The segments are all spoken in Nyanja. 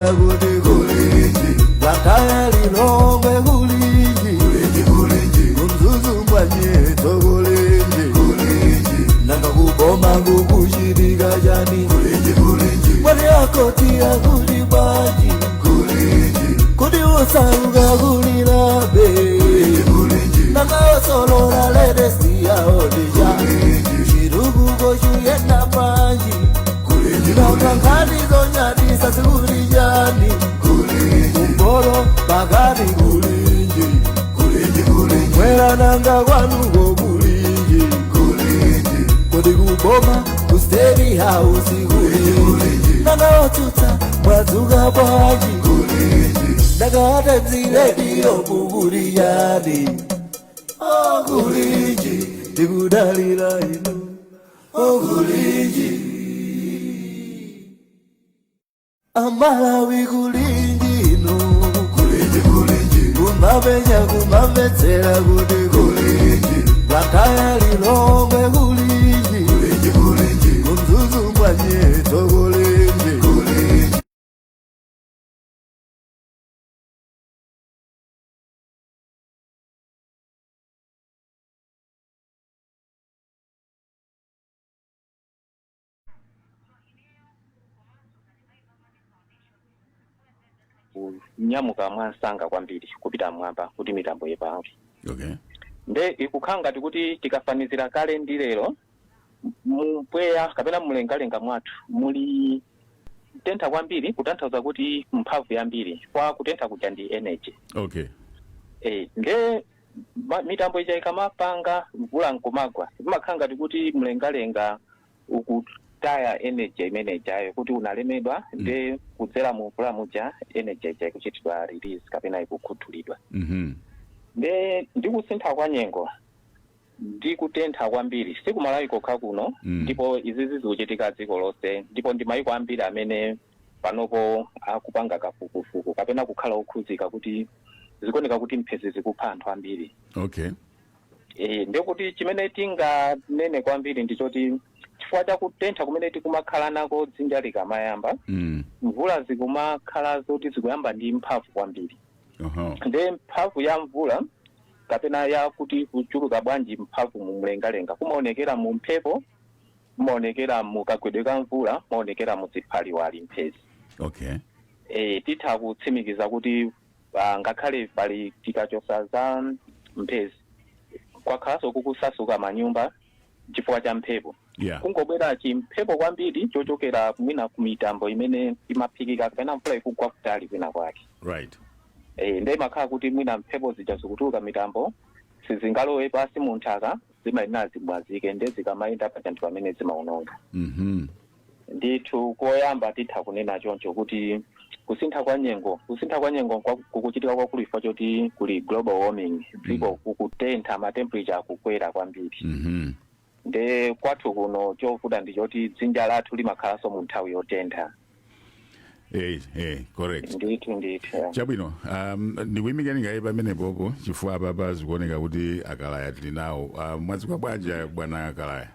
Gudi gulinji, Blantyre lilongwe gulinji, Umzuzu mwanyeto gulinji, Nanga kuboma ngukushirika jani Mwani akotia gudi baji Gudi usaruga gudi labe Nanga osolora lede siya odija Shirugu goshu yena panji Nanga nkani zonyati sasi gudi jani Umboro bagari gulinji Mwera nanga wanugo gulinji Gudi kuboma Steady house gulinji Nanga otuta mwazuga baji Nanga atenzi radio muguri yani Oh gulinji Digudalila inu Oh gulinji Amalawi gulinji inu Gulinji Kumabenya kumabetsera gudi gulinji Blantyre lilongwe gulinji Umzuzu mwanyeto gulinji Nyamuka mwansanga kwambiri kupita mwamba kuti mitambo yepavi. Okay. Nde ikukhanga tikuti tikafanizira kale ndi lero mpweya kapena mlengalenga mwathu muli tentha kwambiri kutanthauza kuti mphamvu yambiri kwa kutentha kuja ndi energy. Okay. Nde mitambo ija ikamapanga mvula nkumagwa imakhanga tikuti mlengalenga ukutaya energy imene ijayo kuti unalemedwa nde kudzera mu mvula muja energy ija ikuchitidwa release kapena ikukhuthulidwa. Nde ndikusintha kwa nyengo ndikutentha kwambiri sikumalawi kokha kuno ndipo izizi zikuchitika dziko lonse ndipo ndi mayiko ambiri amene panopo akupanga kafukufuku kapena kukhala okhuzika kuti zikuoneka kuti mphezi zikupha anthu ambiri. Okay. Ndikuti chimene tinganene kwambiri ndichoti chifukwa cha kutentha kumene tikumakhala nako dzinja likamayamba mvula zikumakhala zoti zikuyamba ndi mphamvu kwambiri. Nde mphamvu ya mvula kapena ya kuti kuchuluka bwanji mphamvu mu mlengalenga kumaonekera mu mphepo, kumaonekera mu kagwedwe ka mvula, kumaonekera mu ziphaliwali mphezi. Okay. Titha kutsimikiza kuti ngakhale pali tikachosa za mphezi kwakhalanso kukusasuka manyumba chifukwa cha mphepo. Yeah. Kungobwera chimphepo kwambiri chochokera mwina ku mitambo imene imaphikika kapena mvula ikugwa kutali kwina kwake. Right. Nde makhala kuti mwina mphepo zija zikutuluka mitambo sizingalowe pasi mu nthaka zimayenera zimwazike nde zikamayenda pa anthu amene zimaononga. Ndithu koyamba titha kunena choncho kuti kusintha kwa nyengo kukuchitika kwakulu chifukwa choti kuli global warming dziko kukutentha ma temperature akukwera kwambiri. Nde kwathu kuno chovuta ndichoti dzinja lathu limakhalanso mu nthawi yotentha. Correct. Ndithu. Chabwino, ndikuyimikeni ngayi pamene popo chifukwa papa zikuoneka kuti akalaya tili nawo. Mwadzuka bwanji bwana akalaya?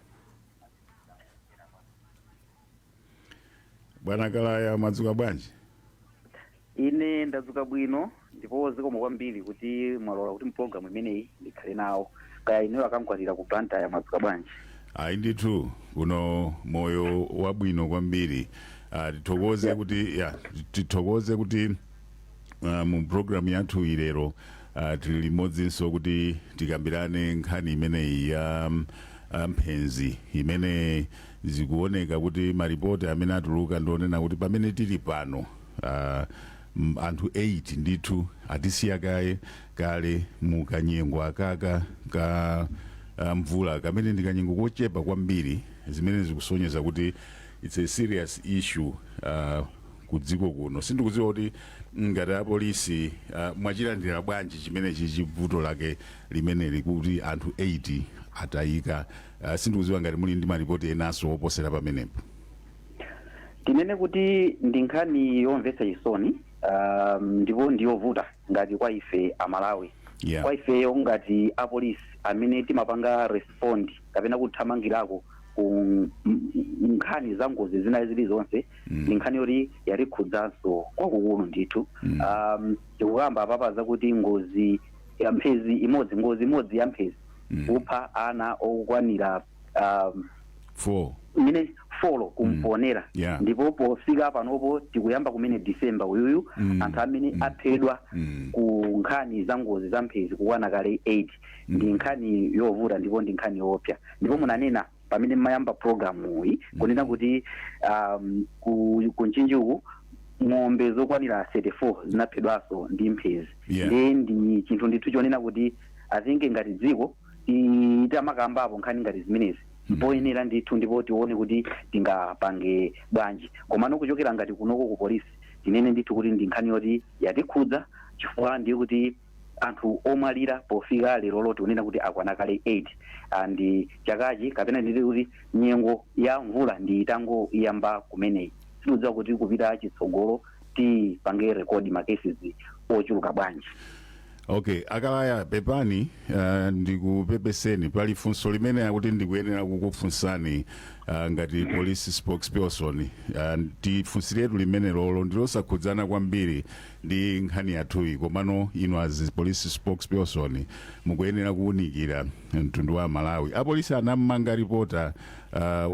Bwana akalaya mwadzuka bwanji? Ine ndadzuka bwino ndipo zikomo kwambiri kuti mwalola kuti program imeneyi ndikhale nawo. Kaya ineyo akamkwatira ku Blantyre mwadzuka bwanji? Ayi ndithu kuno moyo wabwino kwambiri. Tithokoze kuti mu program yathu ilero tili limodzinso kuti tikambirane nkhani imeneyi ya mphenzi imene zikuoneka kuti maripoti amene atuluka ndionena kuti pamene tili pano anthu 8 ndithu atisiya kale mu kanyengo akaka ka mvula kamene ndi kanyengo kochepa kwambiri zimene zikusonyeza kuti it's a serious issue ku dziko kuno. Sindikudziwa kuti ngati apolisi mwachilandira bwanji chimene chivuto lake limeneli kuti anthu 8 atayika. Sindikudziwa ngati muli ndi maripoti enanso oposera pamenepo. Timene kuti ndi nkhani yomvetsa chisoni ndipo ndiyovuta ngati kwa ife amalawi. Kwa ifeyo ngati apolisi amene timapanga respond kapena kuthamangirako ku nkhani za ngozi zina zilizonse ndi nkhani yoti yatikhudzanso kwakukulu ndithu. Tikukamba apapaza kuti ngozi ya mphezi imodzi ya mphezi kupha ana okwanira 4 kumponera. Ndipo pofika panopo tikuyamba kumene December uyuyu anthu amene aphedwa ku nkhani za ngozi za mphezi kukwana kale 8. Ndi nkhani yovuta ndipo ndi nkhani yopya. Ndipo munanena pamene mayamba programu iyi kunena kuti ku Nchinji uku ng'ombe zokwanira 34 zinaphedwanso ndi mphezi. Ndi chinthu ndithu chonena kuti azinge ngati dziko itamakamba nkhani ngati zimenezi poyenera ndithu ndipo tione kuti tingapange bwanji. Komano kuchokera ngati kunoko ku polisi tinene ndithu kuti ndi nkhani yoti yatikhudza chifukwa ndiye kuti anthu omwalira pofika lero loti unena kuti akwana kale 8. And chakachi kapena nditi kuti nyengo ya mvula ndi itango iyamba kumeneyi. Sikudziwa kuti kupita chitsogolo tipange rekodi macases ochuluka bwanji. Okay, akalaya Pepani ndikupepeseni pali funso limene akuti ndikuyenera kukufunsani ngati police spokesperson. Tifunsiretu limene lolo ndilosakhudzana kwambiri ndi nkhani yathuyi, komano inu as police spokesperson mukuyenera kuwunikira mtundu wa Malawi. Apolisi anamanga ripota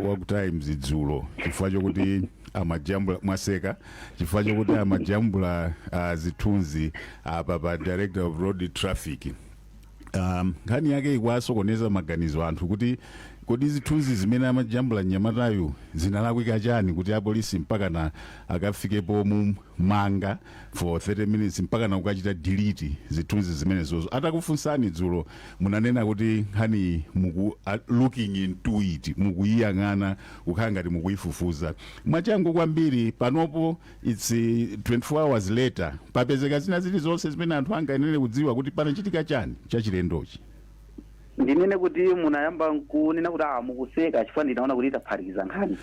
wa ku Times dzulo chifukwa chokuti amajambula mwaseka chifukwa chokuti amajambula zithunzi apa pa Director of Road Traffic. Nkhani yake ikwasokoneza maganizo anthu kuti kodi zithunzi zimene amajambula nyamatayu zinalakwika chani kuti apolisi mpaka na akafikepo mu manga for 30 minutes mpaka na ukachita delete zithunzi zimene zozo. Atakufunsani dzulo munanena kuti nkhani looking into it mukuyang'ana ukhala ngati mukuyifufuza mwachangu kwambiri. Panopo it's 24 hours later papezeka zina zilizonse zimene anthu angayenere kudziwa kuti panachitika chani chachilendochi. Ndinene kuti munayamba kunena kuti mukuseka chifukwa ndinaona kuti taphatikiza nkhani.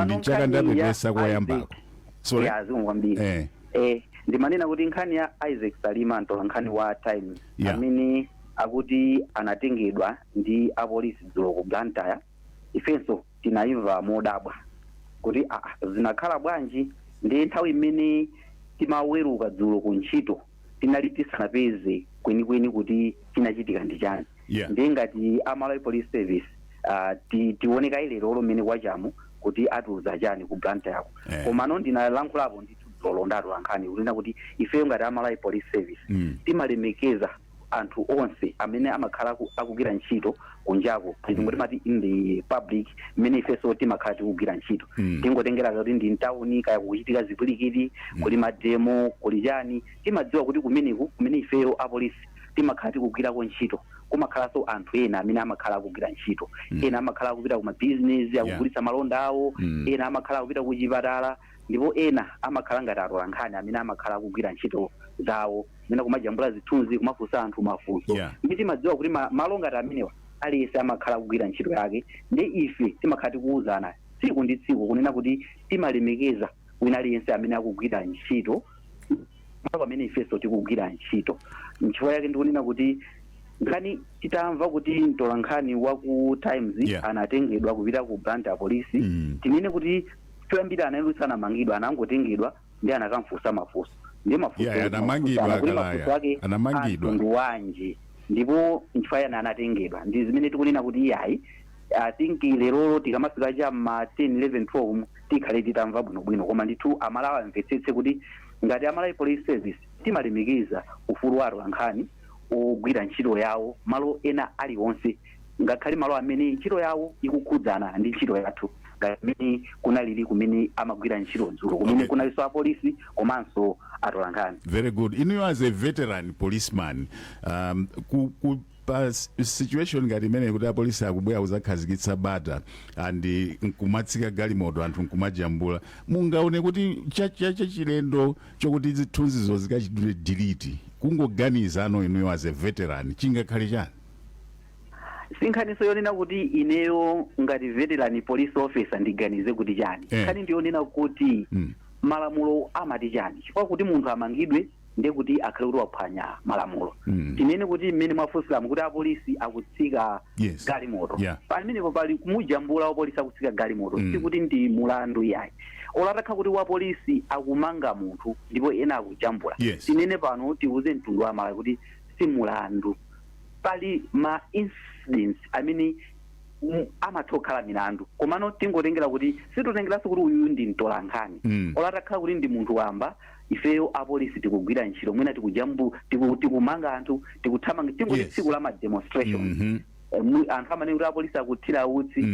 Ndi chaka ndapepesa koyambako. Sorry. Kwambiri. Ndimanena kuti nkhani ya Isaac Salima ntola nkhani wa Times amene akuti anatengedwa ndi apolisi dzulo ku Blantyre. Ifenso tinayimva modabwa kuti zinakhala bwanji ndi nthawi imene timaweruka dzulo ku ntchito tinali tisanapeze kwenikweni kuti chinachitika ndi chani. Ndengati Malawi Police Service tioneka ilero lomene kwachamu kuti atiuza chani ku Blantyre yako. Komano ndinalankhulapo ndithu dzulo ndatola nkhani kunena kuti ifeyo ngati Malawi Police Service timalemekeza anthu onse amene amakhala akugwira ntchito kunjako kuti mati in the public mmene ifeso timakhala tikugwira ntchito. Tingotengera kuti ndi mtawuni kaya kuchitika zipulikiti kuli mademo kuli chani timadziwa kuti kumene ifeyo apolisi timakhala tikugwirako ntchito kumakhalanso anthu ena amene amakhala akugwira ntchito. Ena amakhala akupita ku mabizinesi akugulitsa malonda awo, ena amakhala akupita ku chipatala, ndipo ena amakhala ngati atola nkhani amene amakhala akugwira ntchito zawo mena kumajambula zithunzi kumafunsa anthu mafunso. Ndi timadziwa kuti malo ngati amenewa aliyense amakhala akugwira ntchito yake. Ndi ife timakhala tikuwuzana tsiku ndi tsiku kunena kuti timalemekeza wina aliyense amene akugwira ntchito pamene ifeso tikugwira ntchito. Nchifukwa yake ndikunena kuti nkhani titamva kuti mtola nkhani wa ku Times anatengedwa kupita ku Blantyre polisi tinene kuti choyambira anayerutsana mangidwa anangotengedwa ndi anakamfunsa mafunso. Ndi mafunso anamangidwa mtundu wanje ndipo nchifukwa yana anatengedwa. Ndi zimene tikunena kuti iyayi I think lero tikamafika cha ma 10 11 12 tikhale titamva bwinobwino. Koma ndithu Amalawi amvetsetse kuti ngati Malawi Police Service timalemekeza ufulu wa nkhani ogwira ntchito yawo malo ena aliwonse ngakhale malo amene ntchito yawo ikukhudzana ndi ntchito yathu ngati kunalili kumene amagwira ntchito dzulo kumene kunalinso apolisi komanso atola nkhani. Very good. You as a veteran policeman situation ngati imene kuti apolisi akubwera kuzakhazikitsa bata andi nkumatsika galimoto anthu nkumajambula mungaone kuti chachilendo chokuti zithunzizo zikachitire delete kungoganiza ano inuyo as a veteran chingakhale chani? Sinkhaniso yonena kuti ineyo ngati veteran police officer ndiganize kuti chani. Nkhani ndiyonena kuti malamulo amati chani chifukwa kuti munthu amangidwe ndiye kuti akhale kuti waphwanya malamulo timene kuti mmene mwafunsiramu kuti apolisi akutsika galimoto pamenepo pali kumujambula wapolisi akutsika galimoto sikuti ndi mulandu yayi olatakha kuti wapolisi akumanga munthu ndipo ena akujambula timene pano tiuze mtundu wa Malawi kuti si mulandu pali ma incidents amene amatokhala milandu komano tingotengera kuti situtengeranso kuti uyu ndi mtolankhani olatakhala kuti ndi munthu wamba ifeyo apolisi tikugwira ntchito mwina tikumanga anthu tikuthamanga tingoti tsiku la mademonstration anthu amene kuti apolisi akuthira utsi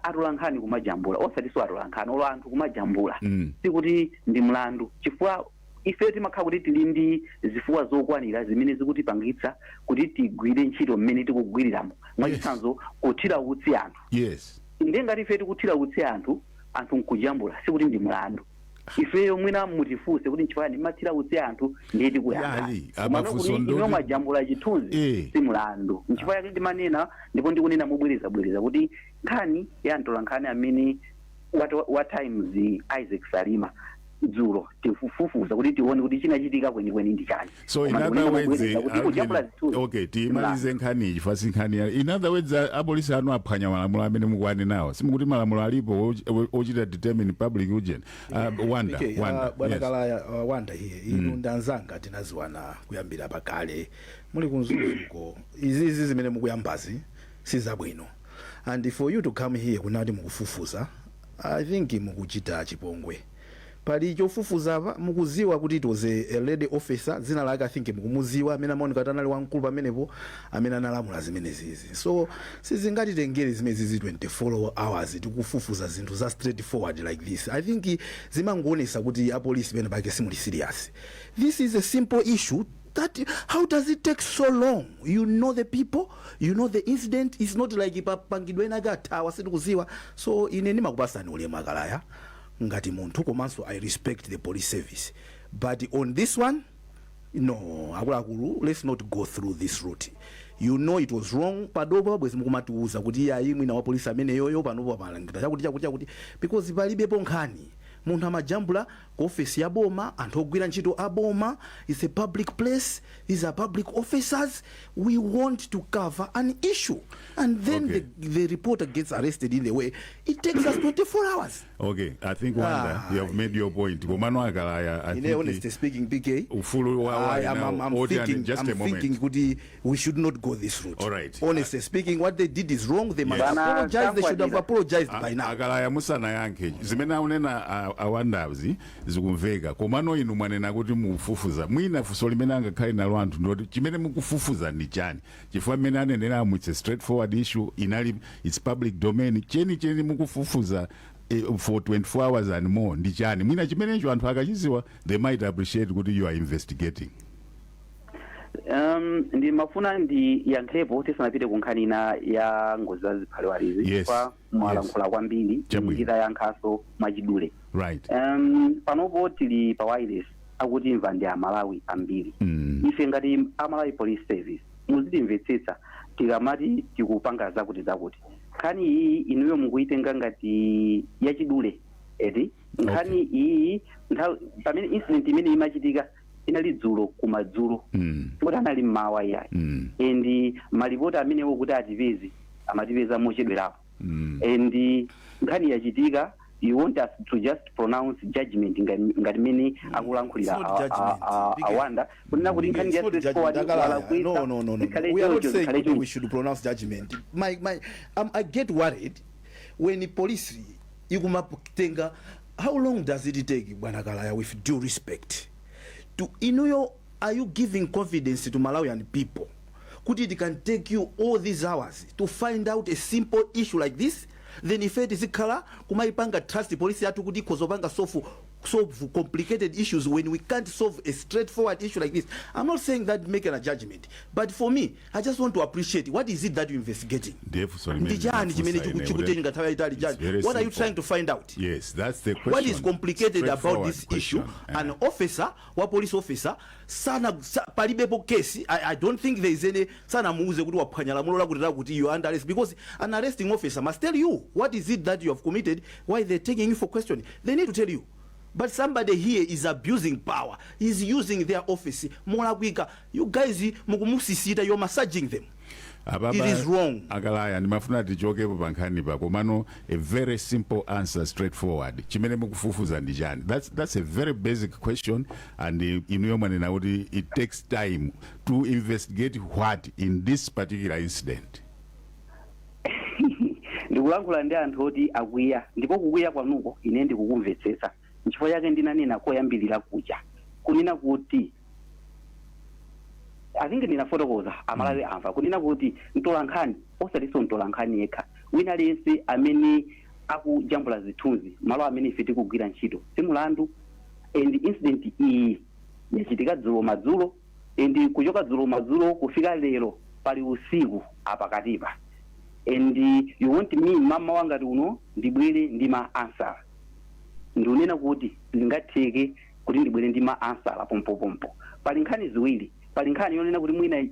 atolankhani kumajambula osatiso atolankhani olo anthu kumajambula sikuti ndi mlandu chifukwa ife timakhala kuti tili ndi zifuwa zokwanira zimene zikutipangitsa kuti tigwire ntchito mmene tikugwiriramo mwachitsanzo kuthira utsi anthu ndiye ngati ife tikuthira utsi anthu nkujambula sikuti ndi mlandu ifeyo mwina mutifunse kuti nchifukwa ndimathira utsi anthu ndiye tikuyamba ino majambula chithunzi si mlandu nchifukwa yake ndimanena ndipo ndikunena mobwereza kuti nkhani ya mtolankhani amene wa times Isaac Salima dzulo tifufuza kuti tione kuti chinachitika kwenikweni ndi chani so in other words okay timalize nkhani chifasi nkhani in other words apolisi anu aphwanya malamulo amene mukuane nawo simukuti malamulo alipo ochita determine public urgent Wanda bwana Kalaya Wanda hiye inu ndanzanga tinaziwana kuyambira pakale muli kunzuzuko izi zimene mukuyambazi sizabwino and for you to come here kunati mukufufuza I think mukuchita chipongwe pali chofufuza mukuziwa kuti it was a lady officer zina lake I think mukumuziwa amene amaoneka tanali wankulu pamenepo amene analamula zimene zizi so sizingati tengere zimene zizi 24 hours tikufufuza zinthu za straightforward like this I think zimangoonesa kuti apolisi bene bake simuli serious this is a simple issue that how does it take so long you know the people you know the incident it's not like ipapangidwe nagata wasitukuziwa so ine ndimakupasani ulemu Kalaya ngati munthu komanso I respect the police service but on this one no akuluakulu let's not go through this route you know it was wrong padopo bwezi mukumatiuza kuti ayi mwina wa police amene yoyo panopo palangita chakuti because palibepo nkhani munthu amajambula ku office ya boma anthu ogwira ntchito aboma is a public place these are public officers we want to cover an issue and then the reporter gets arrested in the way it takes us 24 hours okay I think Wanda you have made your point komano Kalaya I think honestly speaking PK ufulu I'm thinking kuti we should not go this route all right honestly speaking what they did is wrong they must apologize they should have apologized by now Kalaya musana yanke zimene unena awandazi zikumveka komano inu mwanena kuti mufufuza mwina fuso limene angakhale nalo anthu ndoti chimene mukufufuza ndi chani chifukwa mmene anenera it's a straightforward issue inali it's public domain cheni mukufufuza for 24 hours and more ndi chani mwina chimenecho anthu akachiziwa they might appreciate kuti you are investigating ndi mafuna ndi yankhepo tisanapite ku nkhani ina ya ngozi za ziphalewalizi kwa mwalankhula kwambiri njira yankhaso mwachidule right panopo tili pa wireless akuti mva ndi Amalawi ambiri ife ngati Amalawi police service muzitimvetsetsa tikamati tikupanga zakuti nkhani iyi inuyo mukuitenga ngati yachidule eti nkhani iyi pamene incident imene imachitika inali dzulo kumadzulo kuti anali mmawa yayi and malipoti amenewo kuti amatipeza mochedwerapo and nkhani yachitika you want us to just pronounce judgment ngati mene akulankhulira Awanda kunena kuti nkhani ya straightforward no we are not saying we should pronounce judgment I get worried when the police ikumatenga how long does it take bwana Kalaya with due respect to inuyo are you giving confidence to Malawian people could it can take you all these hours to find out a simple issue like this then if it is color kumaipanga trust police yatu kuti kozopanga solve complicated issues when we can't solve a straightforward issue like this. I'm not saying that making a judgment, but for me I just want to appreciate what is it that you're investigating. What are you trying to find out? Yes, that's the question. What is complicated about this issue? An officer, one police officer sana palibepo case. I don't think there is any sana muuze kuti waphwanya lamulo kuti you are under arrest, because an arresting officer must tell you what is it that you have committed, why they're taking you for questioning. They need to tell you. but somebody here is abusing power, is using their office molakwika. You guys mukumusisita, you're massaging them. It is wrong. Agalaya ndimafuna tichokepo pankhani pako mano, a very simple answer, straightforward. Chimene mukufufuza ndi chani? That's a very basic question, and inuyo mwanena kuti it takes time to investigate what in this particular incident. Ndikulankhula ndi anthu oti akwiya, ndipo kukwiya kwanuko ine ndikukumvetsetsa. Nchifukwa chake ndinanena koyambirira kuja kunena kuti azinge ndinafotokoza amalawi amva kunena kuti mtolankhani osatiso mtolankhani yekha wina lense amene akujambula zithunzi malo amene ife tikugwira ntchito simulandu. And incident iyi yachitika dzulo madzulo, and kuchoka dzulo madzulo kufika lero pali usiku apakatipa. And you want me mama wangati uno ndibwere ndi ma answer. Ndunena kuti lingatheke kuti ndibwere ndi ma answer pompopompo. Pali nkhani ziwiri. Pali nkhani yonena kuti mwina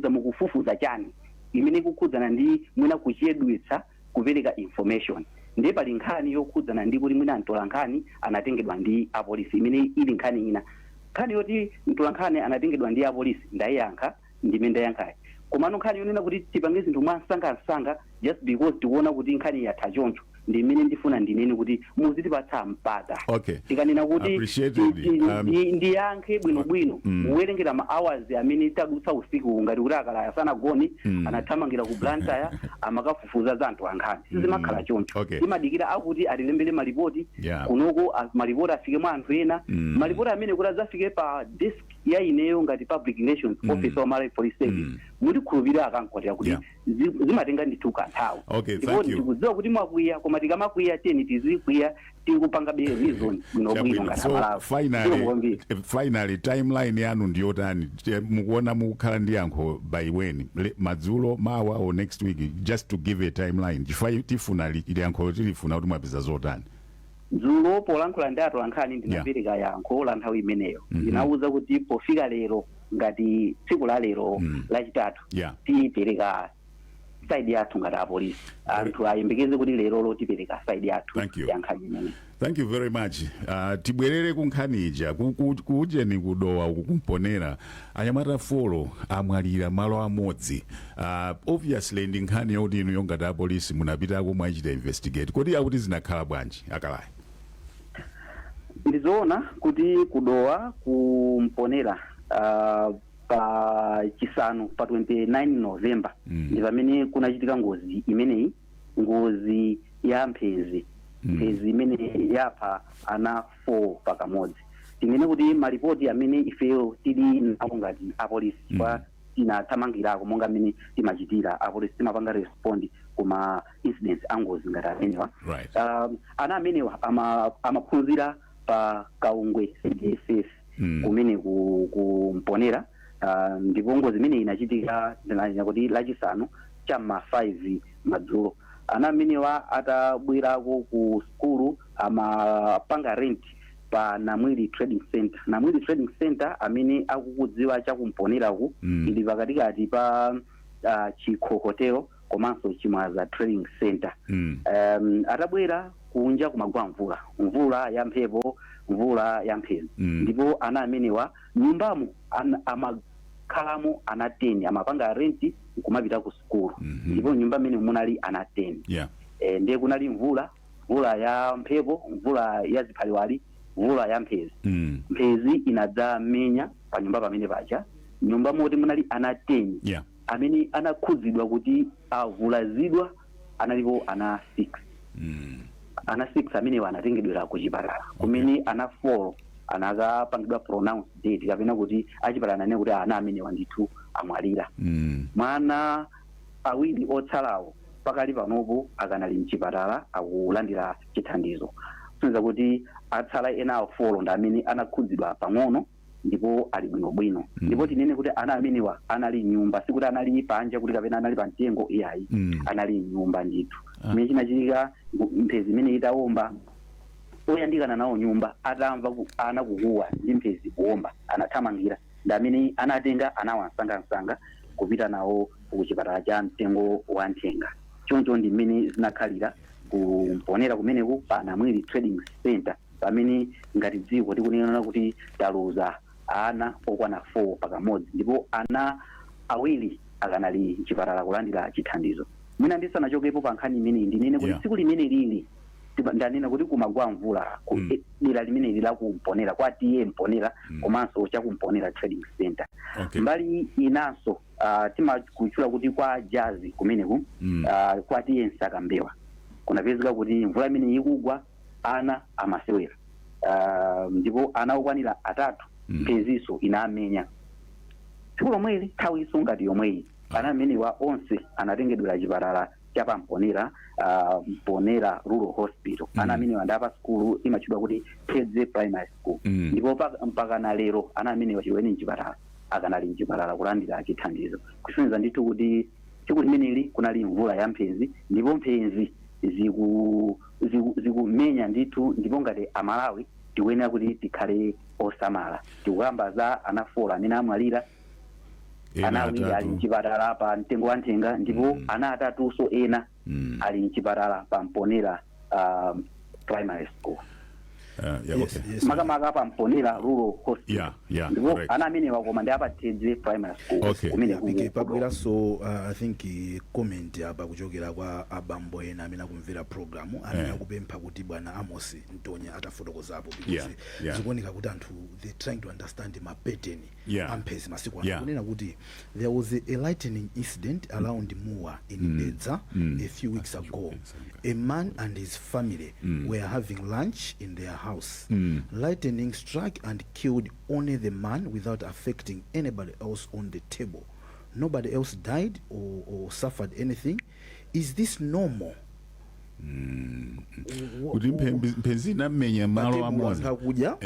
mukufufuza chani imene kukhudzana ndi mwina kuchedwetsa kupereka information. Ndiye pali nkhani yokhudzana ndi kuti mwina mtolankhani anatengedwa ndi apolisi imene ili nkhani ina. Nkhani yoti mtolankhani anatengedwa ndi apolisi ndayankha ndime ndayankhayi. Komano nkhani yonena kuti tipange zinthu mwansanga just because tikuona kuti nkhani yatha choncho ndi imene ndifuna ndinene kuti muzitipatsa mpata. Okay. Tikanena kuti ndiyankhe bwinobwino muwerengera ma hours amene tadutsa usiku ngati kuti akalaya sanagone anathamangira ku Blantyre amakafufuza za anthu ankhani. Sizimakhala choncho. Timadikira akuti atilembere malipoti kunoko malipoti afike mwa anthu ena. Malipoti amene kuti adzafike pa desk ya ineyo ngati public relations officer wa Malawi Police Service mutikhulupirira akankwatira kuti zimatenga ndithu kanthawi. Ndipo tikudziwa kuti mwakwiya koma tikamakwiya teni tizikwiya tikupanga be reason bwinobwino ngati Malawi. Finally timeline yanu ndiyotani mukuona mukhala ndi yankho by when? Madzulo, mawa or next week, just to give a timeline. Tifuna yankho tilifuna kuti mwapeza zotani? Dzulo polankhula ndi atolankhani ndinapereka yankho la nthawi imeneyo. Ndinawuza kuti pofika lero ngati tsiku la lero lachitatu tipereka side yathu ngati apolisi. Anthu ayembekeze kuti lero lo tipereka side yathu yankhani imene. Thank you very much. Tibwerere kunkhani ija kujeni kudowa kukumponera anyamata folo amwalira malo amodzi. Obviously ndi nkhani yoti inu yongati apolisi munapitako mwachita investigate. Kodi akuti zinakhala bwanji Akalaya? Ndizoona kuti kudowa kumponera pa chisanu pa 29 November ndi pamene kunachitika ngozi imeneyi, ngozi ya mphezi imene yapha ana 4 pakamodzi. Timene kuti malipoti amene ifeyo tili nawo ngati apolisi kwa tinathamangirako monga amene timachitira apolisi timapanga respond kuma incidents angozi ngati amenewa. Ana amenewa amaphunzira pa Kaungwe CDSS kumene kumponera. Ndipo ngozi imene inachitika kuti lachisanu chamma 5 madzulo. Ana amenewa atabwerako ku skulu amapanga rent pa Namwili Trading Center. Namwili Trading Center amene akukudziwa chakumponeraku ili pakatikati pa Chikhokotero komanso Chimwaza Trading Center. Atabwera kunja kumagwa mvula ya mphepo, mvula ya mphezi. Ndipo ana amenewa nyumbamo amakhalamo ana 10 amapanga renti kumapita ku skulu. Ndipo nyumba imene munali ana 10. Ndiye kunali mvula ya mphepo, mvula ya ziphaliwali, mvula ya mphezi. Mphezi inadzamenya pa nyumba pamene paja. Nyumba moti munali ana 10 amene anakhudzidwa kuti avulazidwa analipo ana 6. Ana 6 amene anatengedwera ku chipatala kumene ana 4 anakapangidwa pronounce dead kapena kuti achipatala ne kuti ana amene wandithu amwalira. Mwana awiri otsalawo pakali panopo akanali mchipatala akulandira chithandizo. Sunza kuti atsala ena 4 ndi amene anakhudzidwa pang'ono ndipo ali bwinobwino. Ndipo tinene kuti ana amenewa anali nyumba, sikuti anali panja kuti kapena anali pa mtengo iyayi. Anali nyumba ndithu. Imene chinachitika mphezi imene itawomba oyandikana nawo nyumba atamva ana kukuwa ndi mphezi kuwomba anathamangira ndi amene anatenga anawansanga kupita nawo ku chipatala cha mtengo wa Nthenga. Choncho ndi mmene zinakhalira kumponera kumeneku pa Namwili Trading Center pamene ngati dziko tikunena kuti taluza ana okwana 4 pakamodzi ndipo ana awiri akanali mchipatala kulandira chithandizo. Mwina ndisanachokepo pa nkhani imeneyi ndinene kuti tsiku limene lili ndanena kuti kumagwa mvula dera limene lila kumponera kwa tiye mponera komanso chakumponera trading center. Mbali inanso timakuchula kuti kwa jazi kumeneku kwa tiye Nsakambewa kunapezeka kuti mvula imene ikugwa ana amasewera ndipo ana okwanira 3 mpeziso inamenya tsiku lomweli nthawi isungati yomweyi ana amenewa onse anatengedwera chipatala chapamponera Mponera Rural Hospital. Ana amenewa ndapa skulu imachidwa kuti Tedze Primary School ndipo mpaka na lero ana amenewa chiweni mchipatala akanali mchipatala kulandira chithandizo kusonyeza ndithu kuti tsiku limeneli kunali mvula ya mphenzi ndipo mphenzi zikumenya ndithu ndipo ngati Amalawi tikuyenera kuti tikhale osamala. Tikuyamba za ana 4 amene amwalira, ana awiri ali mchipatala pa mtengo wa nthenga ndipo ana 3 so ena ali mchipatala pa Mponera Primary School. Makamaka pa Mponera Rural Hospital. Ndipo ana amene wakoma ndi apa Tedze Primary School kumene pabwera. So I think comment apa kuchokera kwa abambo ena amene akumvera program amene akupempha kuti bwana Amos Ntonya atafotokozapo because zikuoneka kuti anthu they trying to understand my pattern amphezi masiku ano kunena kuti there was a lightning incident around Muwa in Dedza a few weeks ago. A man and his family were having lunch in their house. Lightning struck and killed only the man without affecting anybody else on the table. Nobody else died or suffered anything. Is this normal? Kuti mpenzi namenya malo amodzi hakuja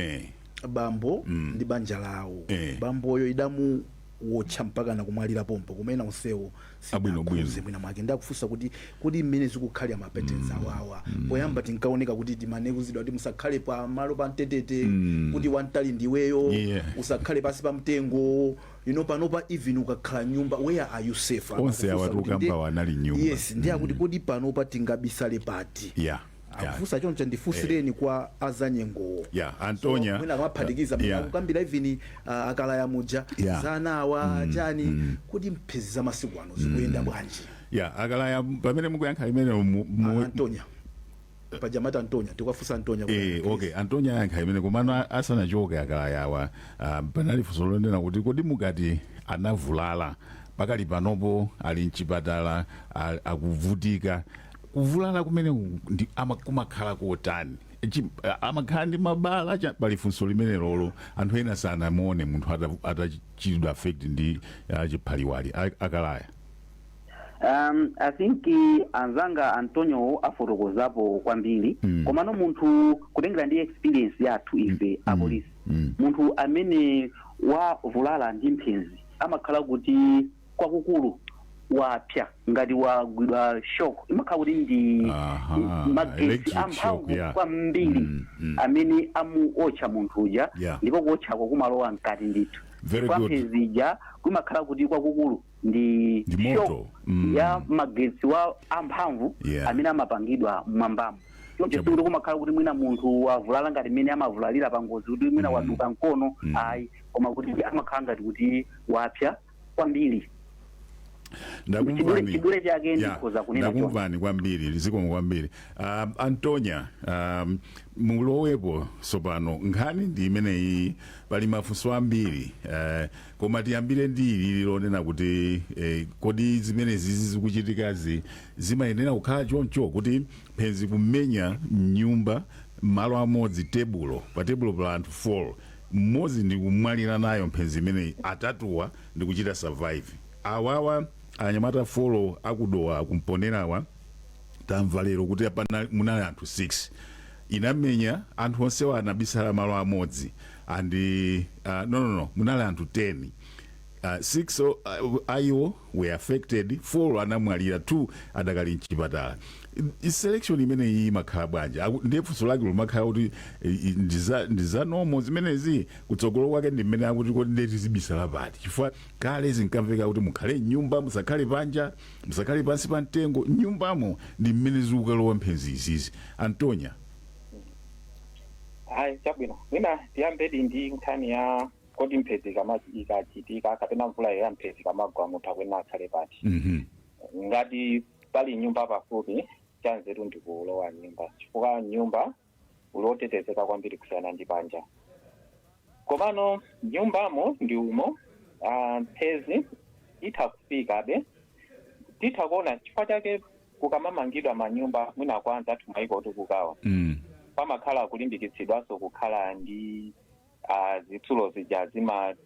bambo ndi banja lawo bamboyo idamu wocha mpaka nakumwalira pompo kumena onsewo sibwinobwino mwina mwake ndakufunsa kuti mmene zikukhalira mapetens awawa poyamba tinkaoneka kuti timanekuzidwa kuti musakhale pa malo pa mtetete kuti wantali ndiweyo usakhale pasi pa mtengo panopa even ukakhala nyumba where are you safe onse awatuka mpa wanali nyumba ndiye akuti kodi panopa tingabisale pati akufusa choncho ndifusireni kwa azanyengo Antonya mwina amaphatikiza kukambira even akala ya muja zanawa chani kuti mphezi za masiku ano zikuyenda bwanji akala ya pamene mukuyankha imene Antonya pajamata Antonya tikafusa Antonya Antonya yankha imene komano asanachoke akala yawa panali funso lonena kuti kodi mukati anavulala pakali panopo ali mchipatala akuvutika kuvulala kumene kumakhala kotani amakhala ndi mabala pali funso limene lolo anthu ena sanamuone munthu atachitidwa affect ndi chiphaliwali akalaya. I think anzanga Antonio afotokozapo kwambiri komano munthu kutengera ndi experience yathu ife apolisi munthu amene wavulala ndi mphenzi amakhala kuti kwakukulu wapya ngati wagwidwa shock imakhala kuti ndi magetsi amphamvu kwambiri amene amuotcha munthu uja ndipo kuotchako kumalowa mkati ndithu kwa mphenzi kumakhala kuti kwakukulu ndi shock ya magetsi wa amphamvu amene amapangidwa mmwambamo. Choncho sikuti kumakhala kuti mwina munthu wavulala ngati mmene amavulalira pa ngozi kuti mwina waduka mkono ayi koma kuti amakhala ngati kuti wapya kwambiri. Ndakumvani kwambiri lizikomo kwambiri. Antonya mulowepo sopano nkhani ndi imeneyi pali mafunso ambiri koma tiyambire ndi ili lonena kuti kodi zimene zikuchitikazi zimayenera kukhala choncho kuti mphenzi kumenya nyumba malo amodzi pa tebulo pa anthu 4 mmodzi ndi kumwalira nayo mphenzi imeneyi atatuwa ndi kuchita survive. Awawa anyamata 4 akudowa kumponerawa tamva lero kuti apana munali anthu 6 inamenya anthu onsewa anabisala malo amodzi andi munali anthu 10 6 ayo were affected 4 anamwalira 2 adakali mchipatala. Selection imene iyi makhala bwanji ndiye funso lake lomakhala kuti ndiza nomo zimenezi kutsogolo kwake ndi mmene akuti kodi ndeti zibisala pati chifukwa kale zinkamveka kuti mukhale nyumba musakhale panja musakhale pansi pa mtengo nyumbamo ndi mmene zikukalowa mphenzi izizi. Antonya Ayi chabwino. Mina tiyambedi ndi nkhani ya kodi mphezi ikachitika kapena mvula ya mphezi kamagwa mutha kwena akhale pati. Ngati pali nyumba pafupi chanzeru ndi kulowa nyumba. Chifukwa nyumba ulotetezeka kwambiri kusiyana ndi banja. Komano nyumbamo ndi umo mphezi itha kufikabe titha kuona chifukwa chake kukamamangidwa manyumba mwina kwanza athu maiko kuti kukawa pamakhala kulimbikitsidwanso kukhala ndi zitsulo zija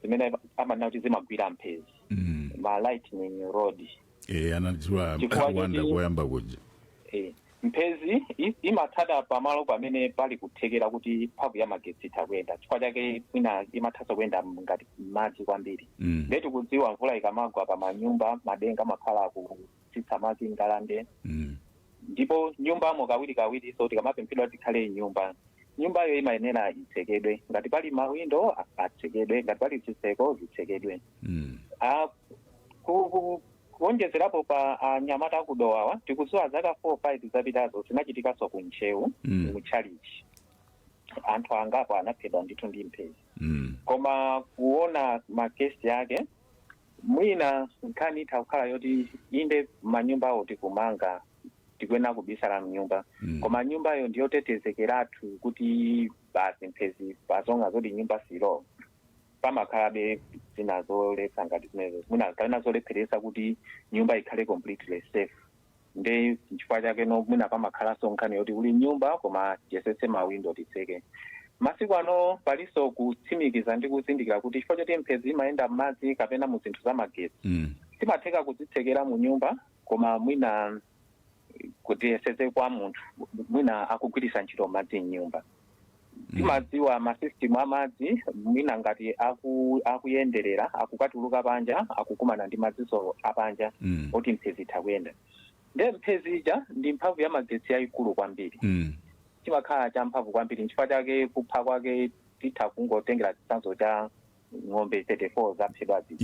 zimene amanena kuti zimagwira mphezi ma lightning rod anatiwa wanda koyamba kuja mphezi imathada pamalo pamene pali kuthekera kuti mphamvu ya magetsi itha kuyenda chifukwa chake mwina imathanso kuyenda ngati madzi kwambiri ndeti kudziwa mvula ikamagwa pa manyumba madenga makhala kutsitsa madzi ngalande ndipo nyumbamo kawiri so tikamapemphedwa tikhale nyumbayo imayenera itsekedwe ngati pali mawindo atsekedwe ngati pali zitseko zitsekedwe kuonjezerapo pa anyamata akudowawa tikudziwa zaka 4-5 zapitazo zinachitikanso ku Nchewu muchalichi anthu angapo anaphedwa ndithu ndi mphezi koma kuona makesi yake mwina nkhani itha kukhala yoti inde manyumba awo tikumanga tikwena kubisala mnyumba koma nyumbayo ndiyotetezekeratu kuti basi mphezi pasonga zoti nyumba silo pamakhalabe zinazoletsa ngati zimenezo mwina zinazolepheresa kuti nyumba ikhale completely safe nde chifukwa chake mwina pamakhalanso nkhani yoti uli nyumba koma tiyesese mawindo titseke masiku ano paliso kutsimikiza ndi kuzindikira kuti chifukwa choti mphezi imayenda m'madzi kapena mu zinthu za magetsi timatheka kuzitsekera mu nyumba koma mwina kutiyesese kwa munthu mwina akugwiritsa ntchito madzi m'nyumba timadziwa masystem amadzi mwina ngati akuyenderera akukatuluka panja akukumana ndi madziso apanja oti mphezi itha kuyenda nde mphezi ija ndi mphamvu ya magetsi yayikulu kwambiri chimakhala cha mphamvu kwambiri nchifukwa chake kupha kwake titha kungotengera chitsanzo cha ng'ombe 34 zaphedwazi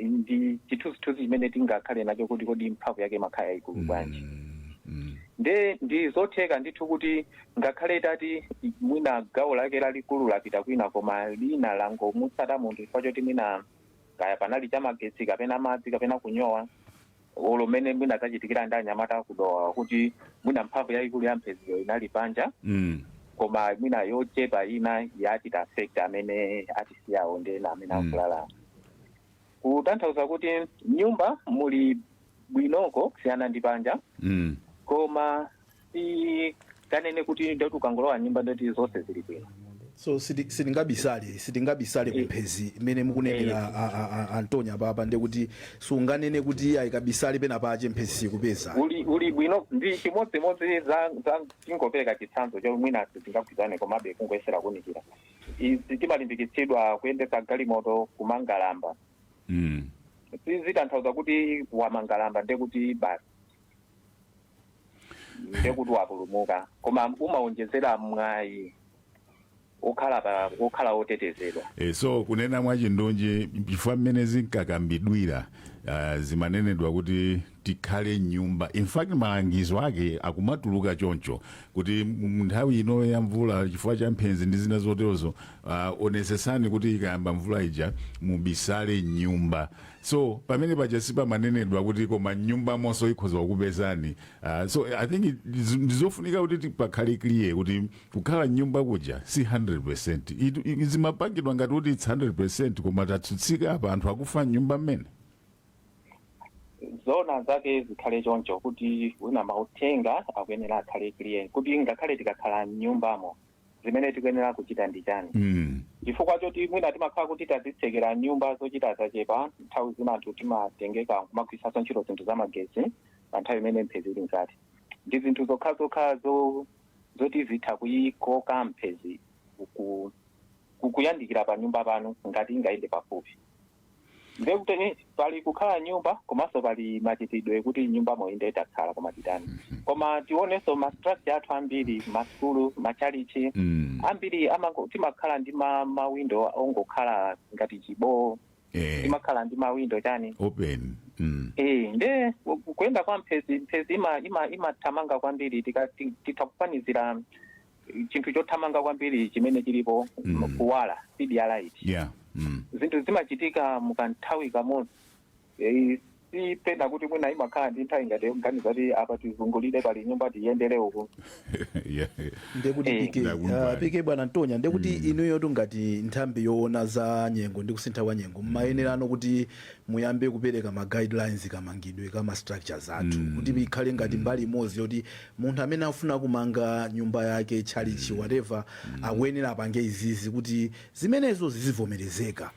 ndi chithunzithunzi chimene tingakhale nacho kuti kodi mphamvu yake makhala yayikulu bwanji nde ndi zotheka ndithu kuti ngakhale tati mwina gawo lake lalikulu lapita kwina koma lina langomutsata munthu chifukwa choti mwina kaya panali cha magetsi kapena madzi kapena kunyowa olo mene mwina zachitikira ndi anyamata akudowa kuti mwina mphamvu yayikulu ya mpheziyo inali panja koma mwina yochepa ina yachita affect amene atisiyawo ndena amene akulala kutanthauza kuti nyumba muli bwinoko kusiyana ndi panja koma kanene kuti ndoti ukangolowa nyumba ndoti zonse zili bwino so sitingabisale kumphezi imene mukunenera Antonia papa ndekuti sunganene kuti ayikabisale pena pache mphezi sikupeza uli bwino ndi chimodzimodzi za tingopereka chitsanzo cho mwina tingagwizane komabe kungoyesera kunikira izi timalimbikitsidwa kuyendesa galimoto kumangalamba zitanthauza kuti wamangalamba ndekuti basi ndekuti wapulumuka koma umaonjezera mwayi okhala otetezedwa so kunena mwachindunji chifukwa mmene zinkakambidwira zimanenedwa kuti tikhale nyumba in fact malangizo ake akumatuluka choncho kuti nthawi ino ya mvula chifukwa cha mphenzi ndi zina zoterozo onesesani kuti ikayamba mvula ija mubisale nyumba so pamene paja sipamanenedwa kuti koma nyumba monso ikhoza kukupezani so I think ndizofunika kuti pakhale clear kuti kukhala nyumba kuja si 100% zimapangidwa ngati kuti it's 100% koma tatsutsika apa anthu akufa nyumba mmene zona zake zikhale choncho kuti wina mauthenga akuyenera akhale clear kuti ngakhale tikakhala nyumbamo zimene tikuyenera kuchita ndi chani chifukwa choti mwina timakhala kuti tazitsekera nyumba zochita zachepa nthawi zina anthu timatengeka kumagwiritsanso ntchito zinthu za magetsi pa nthawi imene mphezi ili mkati ndi zinthu zokhazokhala zoti zitha kuyikoka mphezi kuyandikira pa nyumba pano ngati ingayende pafupi ndekuti pali kukhala nyumba komanso pali machitidwe kuti nyumba moyinde itakhala koma titani koma tionenso ma structure athu ambiri masukulu machalichi ambiri timakhala ndi mawindo ongokhala ngati chiboo timakhala ndi mawindo chani open nde kuyenda kwa mphezi imathamanga kwambiri tikakufanizira chinthu chothamanga kwambiri chimene chilipo kuwala speed ya light. Zinthu zimachitika mukanthawi kamodzi. Sipenda kuti mwina imakhala ndi nthawi ngati kuganiza kuti apa tizungulire pali nyumba tiyendere uku. Ndekuti pike bwana Antonia ndekuti inuyo ngati nthambi yoona za nyengo ndi kusintha kwa nyengo mayenerano kuti muyambe kupereka ma guidelines kamangidwe kama structures athu kuti ikhale ngati mbali imodzi yoti munthu amene afuna kumanga nyumba yake chalichi whatever akuyenera apange izizi kuti zimenezo zizivomerezeka.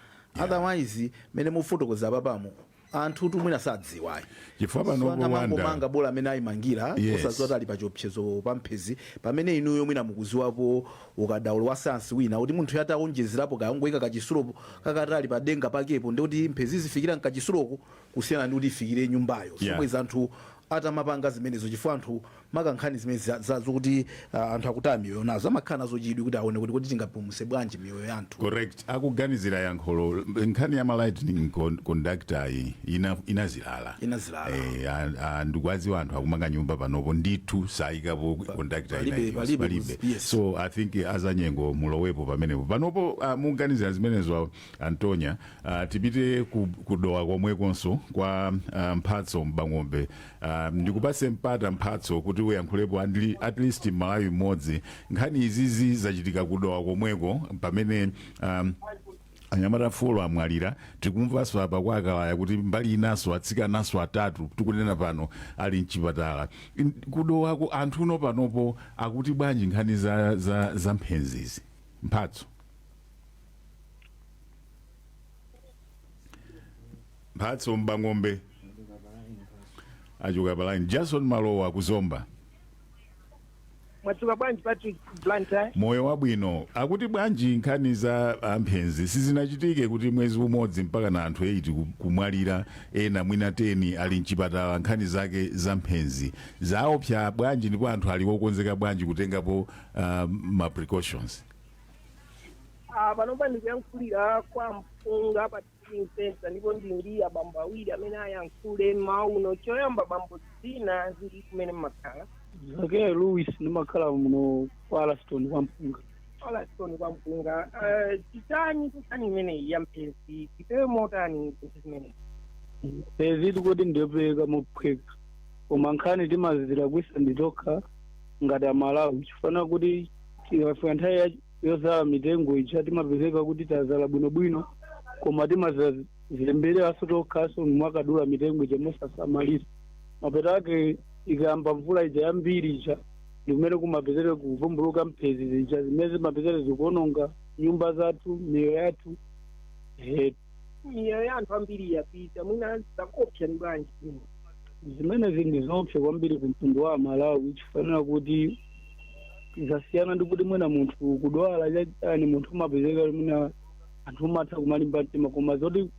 Otherwise mene mufotokoza papamo anthu tumwina sadziwayi chifukwa panopo manga bola amene ayimangira osazoti ali pa chiopsezo pamphezi pamene inuyo mwina mukuziwapo ukadaulo wa sayansi wina kuti munthu yataonjezerapo kaongoika kachisulopo kakatali pa denga pakepo ndikuti mphezi zifikira mkachisuloko kusiyana ndi kuti ifikire nyumbayo. Somweza anthu atamapanga zimenezo chifukwa anthu makankhani zimene zazokuti anthu akuti miyoyo nazo amakhala nazo chidwi kuti aone kuti tingapumuse bwanji miyoyo ya anthu. Correct. Akuganizira yankholo nkhani ya lightning conductor inazilala. Ndikwaziwa anthu akumanga nyumba panopo ndithu sayikapo conductor palibe. So I think azanyengo mulowepo pamenepo panopo muganizira zimenezo Antonia. Tipite kudowa komwekonso kwa mphatso Mbang'ombe. Ndikupase mpata mphatso kuti uyankhulepo at least Malawi modzi nkhani izizi zachitika kudowa komweko pamene anyamata folo amwalira tikumvaso apa kwa Akalaya kuti mbali inaso atsikanaso atatu tikunena pano ali mchipatala. Kudowako anthu uno panopo akuti bwanji nkhani za mphenzizi mphatso Mbang'ombe achuka palaini. Jason Malowa kuzomba mwatsuka bwanji Patrick Blantyre moyo wabwino akuti bwanji nkhani za mphenzi sizinachitike kuti mwezi umodzi mpaka na anthu 8 kumwalira ena mwina 10 ali mchipatala nkhani zake za mphenzi zaopsa bwanji ndipo anthu ali wokonzeka bwanji kutengapo ma precautions. Panopa ndikuyankhulira kwa mpunga pa teaching center ndipo ndili abambo awiri amene ayankhule mauno choyamba bambo zina zili kumene mmakhala. Okay, Louis nimakhala muno kwa Alaston kwa mpunga. Titani imene ya mphenzi tipewe motani zimene. Pezi tikoti ndiyopeka mophweka. Koma nkhani timazizira kwisa nditoka ngati Malawi chifana kuti tikafika nthawi yozala mitengo icha timapezeka kuti tazala bwinobwino koma timazilembera asotokhaso mwakadula mitengo icha mosasamalisa. Mapeto ake ikamba mvula ija yambiri icha ndikumene kumapezeka kuvumbuluka mphezi icha zimene zimapezeka zikuononga nyumba zathu miyoyo yathu. Miyoyo ya anthu ambiri yapita mwina zakopsa ndi bwanji zimene zindi zopsa kwambiri kumtundu wa Malawi chifanira kuti zasiyana ndi kuti mwina munthu kudwala chani munthu umapezeka mwina anthu umatha kumalimba mtima koma zoti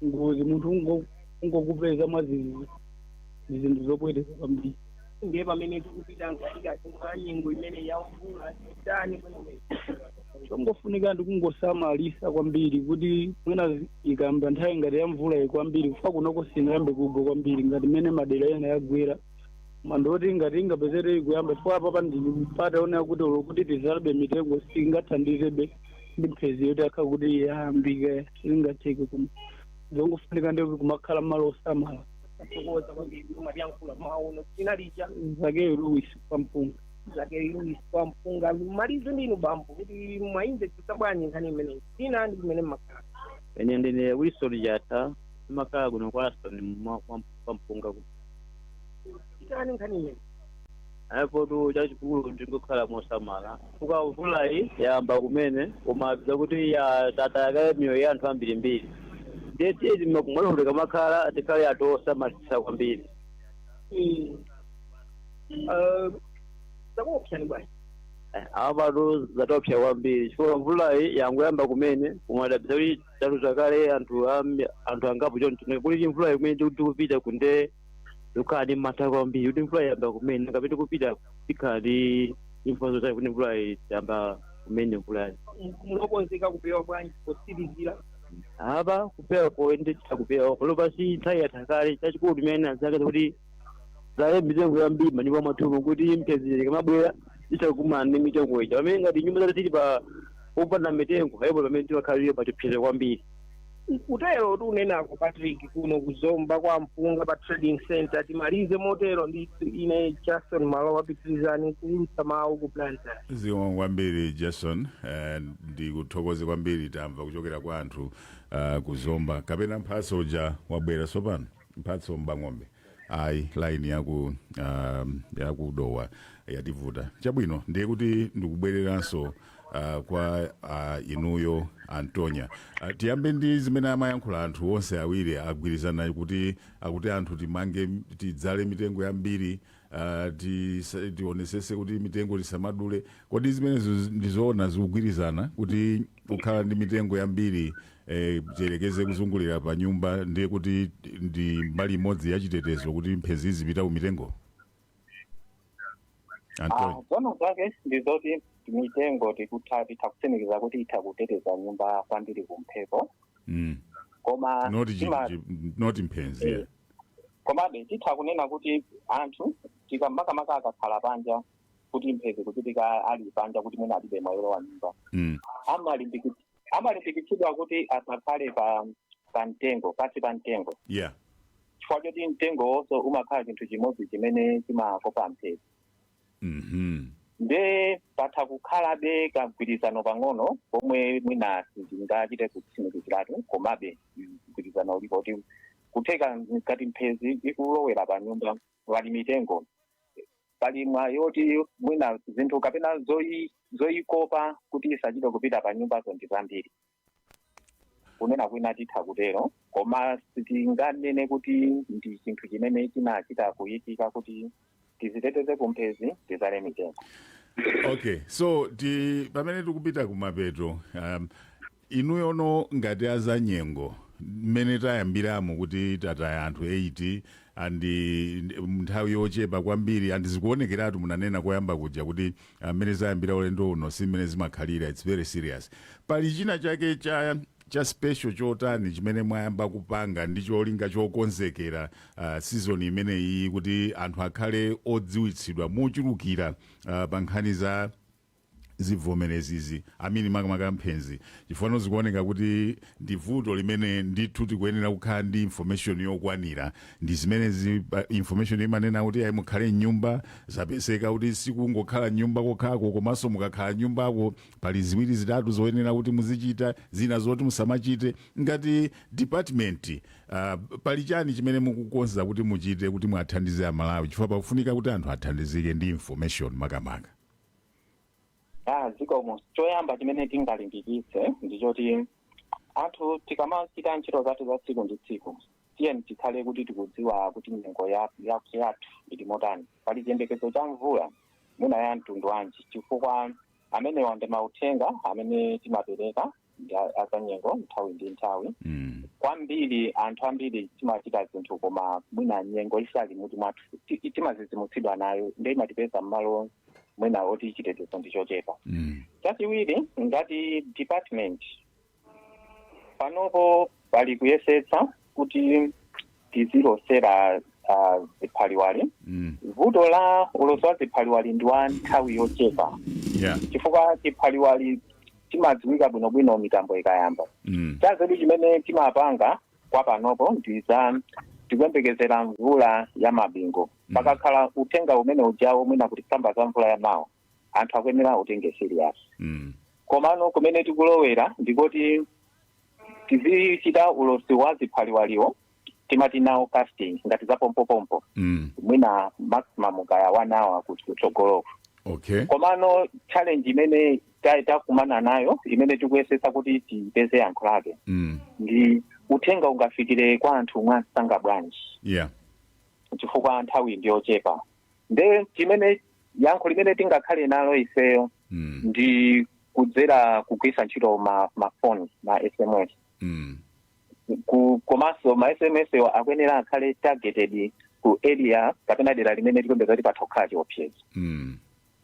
ngozi munthu ungokupeza mwazizi zinthu zopweteka kwambiri. Ndiye pamene tikupita ngatikaa nyengo imene yamvula tani chongofunika ndi kungosamalisa kwambiri kuti mwina ikamba nthawi ngati ya mvula kwambiri kufa kunoko sinayambe kugwa kwambiri ngati mene madera ena yagwera mandoti ngati ingapezere ikuyamba chifukwa apa ndipata onera kuti tizalibe mitengo singathandizebe ndi mphezi yoti akha kuti yayambika singatheke kuma zongofunika ndi kumakhala malo osamala. Zakeri Louis kwa mpunga malizo ndinu bambo kuti mwainze kusabwanyi nkhani imene sina ndi kumene mmakhala. Ene ndine Wilson Jata makhala kuno kwa Aston kwa mpunga ku tani nkhani imene apo tu chachikulu ndingokhala mosamala kuka mvulayi yamba kumene koma zakuti ya tata yakale miyoyo ya anthu ambirimbiri ndeti mwakuleka makhala atikale atosamalisa kwambiri. Zakopsa bwanji apatu zatopsa kwambiri chifukwa mvulayi yangoyamba kumene kumadabisa kuti tatu zakale anthu angapo choncho kuti mvulayi kumene tikupita kunde lukhala ndi mata kwambiri kuti mvula yamba kumene ngapita kupita ikhala ndi imfa zoti kuti mvula yamba kumene mvulayi. Munokonzeka kupewa bwanji posirizira apa kupewa koendetsa kupewa kolopa si nthawi yathakale chachikulu timene azake kuti zaye mitengo yambiri ndipo mathumu kuti mphezi ikamabwera tichakumana ndi mitengo ija pamene ngati nyumba zati tili pa popanda mitengo haipo pamene timakhalire pachipsere kwambiri. Kutero tunenako Patrick kuno kuzomba kwa mpunga pa trading center timalize motero ndi ine Jason malo wapitirizani kuulutsa mawu ku Blantyre. Zikomo kwambiri Jason, ndikuthokoze kwambiri tamva kuchokera kwa anthu kuzomba kapena mphatso ja wabwera sopano mphatso mbang'ombe ayi line yakudowa yativuta chabwino ndiye kuti ndikubwereranso kwa inuyo Antonia. Tiyambe ndi zimene amayankhula anthu onse awiri agwirizana kuti akuti anthu timange tidzale mitengo yambiri tionesese kuti mitengo tisamadule. Kodi zimene ndizoona zikugwirizana kuti ukhala ndi mitengo yambiri tiyerekeze kuzungulira pa nyumba ndiye kuti ndi mbali imodzi yachitetezo kuti mphezi zipita ku mitengo? Zono zake ndizoti mitengo tikutsimikiza kuti itakuteteza nyumba kwambiri kumphepo. Koma not mphezi. Komabe titakunena kuti anthu makamaka akakhala panja kuti mphezi kuchitika ali panja kuti mwina alibe mayolo wa nyumba. Amalimbikitsidwa kuti asakhale pa mtengo pasi pa mtengo. Yeah. Chifukwa choti mtengo wonso umakhala chinthu chimodzi chimene chimakopa mphezi. Nde patha kukhalabe kagwirizano pang'ono pomwe mwina sindingachite kutsimikiziratu komabe mgwirizano ulipo kuti kutheka ngati mphezi ikulowera pa nyumba pali mitengo pali mwayoti mwina zinthu kapena zoyikopa kuti isachite kupita pa nyumbazo ndi zambiri kunena kwina titha kutero koma sitinganene kuti ndi chinthu chimene chinachita kuyitika kuti tiziteteze kumphezi tizale mitengo. Okay, so pamene tikupita kumapeto inuyo no ngati azanyengo mmene tayambiramo kuti tataya anthu 80 andi nthawi yochepa kwambiri andizikuonekeratu munanena koyamba kuja kuti mmene zayambira ulendo uno si mmene zimakhalira, it's very serious. Pali china chake cha special chotani chimene mwayamba kupanga ndi cholinga chokonzekera season imeneyi kuti anthu akhale odziwitsidwa mochulukira pa nkhani za zivomerezizi amini makamaka mphenzi chifukwa zikuoneka kuti ndi vuto limene ndithu tikuyenera kukhala ndi information yokwanira ndi zimene information imanena kuti ayi mukhale nyumba zapeseka kuti sikungokhala nyumba kokhako komanso mukakhala nyumbako pali ziwiri zitatu zoyenera kuti muzichita zina zoti musamachite ngati department pali chani chimene mukukonza kuti muchite kuti muathandize Amalawi chifukwa pakufunika kuti anthu athandizike ndi information makamaka? Zikomo choyamba chimene tingalimbikitse ndichoti anthu tikamachita ntchito zathu za tsiku ndi tsiku tiyeni tikhale kuti tikudziwa kuti nyengo yathu ili motani, pali chiyembekezo cha mvula mwina ya mtundu wanji chifukwa amenewa ndi mauthenga amene timapereka azanyengo nthawi ndi nthawi. Kwambiri anthu ambiri timachita zinthu koma mwina nyengo isali muti mwathu timazizimutsidwa nayo ndi imatipeza mmalo mwina oti chitetezo ndichochepa. Chachiwiri ngati department panopo pali kuyesetsa kuti tizilosera ziphaliwali. Vuto la ulosi wa ziphaliwali ndi wa nthawi yochepa chifukwa ziphaliwali timadziwika bwinobwino mitambo ikayamba. Chazedu chimene timapanga kwa panopo tikuyembekezera mvula ya mabingo pakakhala uthenga umene ujawo mwina kuti samba za mvula ya mawa anthu akuyenera utenge serious. Komano kumene tikulowera ndikoti tizichita ulosi wa ziphaliwaliwo timati nawo casting ngati za pompopompo mwina maximum kaya 1 hour kuti kutsogoloko. Okay. Komano challenge imene takumana nayo imene tikuyesetsa kuti tipeze yankho lake ndi uthenga ungafikire kwa anthu mwasanga bwanji chifukwa nthawi ndiyochepa. Nde chimene yankho limene tingakhale nalo ifeyo ndi kudzera kugwisa ntchito mafoni ma SMS. Komanso ma SMS akuyenera akhale targeted ku area kapena dera limene tikuyembekeza kuti patha kukhala chiopsezo.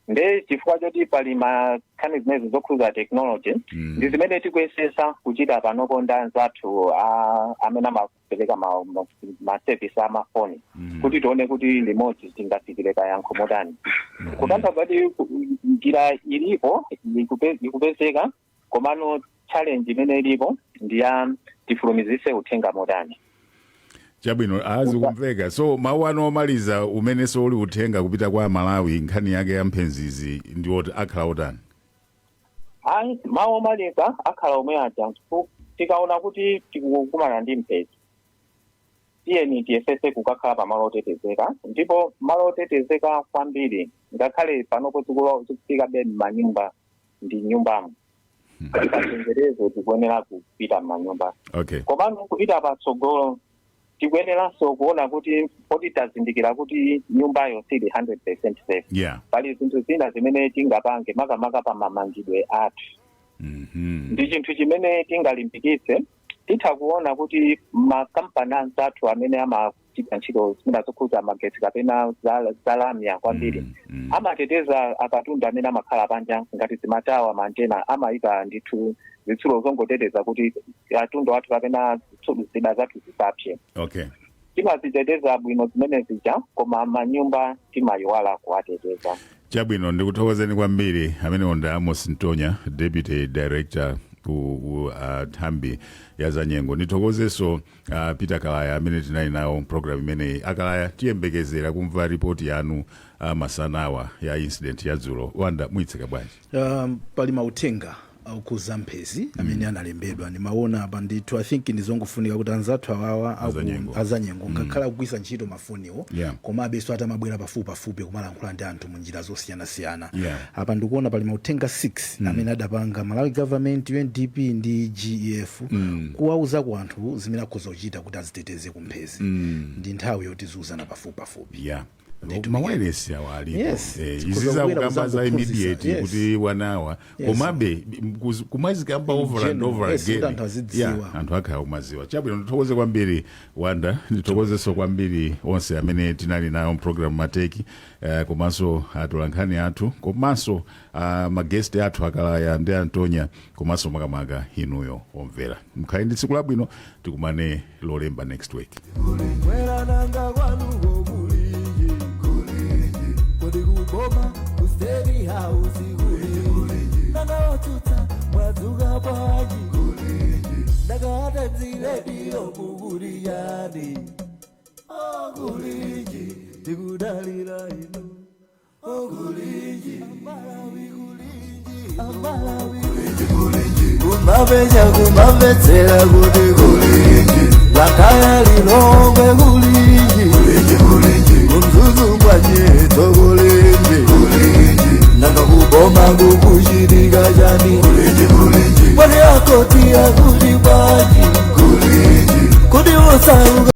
nde chifukwa choti pali makhani zimene zokhuza technology ndi zimene tikuyesesa kuchita panopo ndi anzathu amene amapereka maservice amafoni kuti tione kuti limodzi tingafikire kayankho motani kutanthauza kuti njira ilipo ikupezeka komano challenge imene ilipo ndiya tifulumizise uthenga motani. Chabwino azikumveka. So mawu omaliza umene so uli uthenga kupita kwa Malawi nkhani yake ya mphenzizi ndiwoti akhala otani? Mawu omaliza akhala omwe aja tikaona kuti tikukumana ndi mphenzi tiyeni tiyesese kukakhala pa malo otetezeka ndipo malo otetezeka kwambiri ngakhale panopo tikufikabe m'manyumba ndi nyumbamo pachenjerezo tikuyenera kupita m'manyumba. Okay. Komano kupita patsogolo tikuyeneranso kuona kuti poti tazindikira kuti nyumbayo sili 100% safe. Yeah. Pali zinthu zina zimene tingapange makamaka pa mamangidwe athu. Ndi chinthu chimene tingalimbikitse titha kuona kuti makampani anzathu amene amachita ntchito zimene zokhuza magetsi kapena zalamya kwambiri amateteza akatundu amene amakhala panja ngati zimatawa manjena amayika ndithu zitsulo zongoteteza kuti atundu athu kapena zida zathu zisapse. Okay. Timaziteteza bwino zimene zija koma manyumba timayiwala kuwateteza. Chabwino ndikuthokozeni kwambiri amene onda Amos Ntonya, Deputy Director ku Thambi ya Zanyengo. Ndithokozeso Peter Kalaya amene tinali nawo program imene Akalaya tiyembekezera kumva ripoti yanu masanawa ya incident ya dzulo. Wanda mwitseka bwanji? Pali mauthenga akuza mphenzi amene analembedwa nimaona apa ndithu I think ndizongofunika kuti anzathu awawa azanyengo ngakhala kugwisa ntchito mafoniwo komabe so atamabwera pafupi kumalankhula ndi anthu mu njira zosiyana-siyana. Apa ndikuona pali mauthenga 6 amene adapanga Malawi government, UNDP ndi GEF kuwauza ku anthu zimene akhoza kuchita kuti aziteteze ku mphenzi. Ndi nthawi yoti ziuzana pafupi. Mawiresi awali iziza kukamba za immediate kuti wanawa komabe kumazikamba over and over again anthu akhala umaziwa. Chabwino ndithokoze kwambiri Wanda, ndithokozeso kwambiri onse amene tinali nayo program Mateki komanso atolankhani athu komanso magesti athu Akalaya ndi Antonya komanso makamaka inuyo omvera. Mukhale ndi tsiku labwino, tikumane Lolemba next week. Boma usteri house gulingi nanga otuta mwazuga baji gulingi nanga atanzile dio muguriyani gulingi digudalira inu gulingi Malawi gulingi kumavetsera kuti gulingi lakaya lilongwe gulingi umzuzu mwanyeto gulingi nanga kuboma kukushirika jani mwani akoti ya kuti baji kuti usauga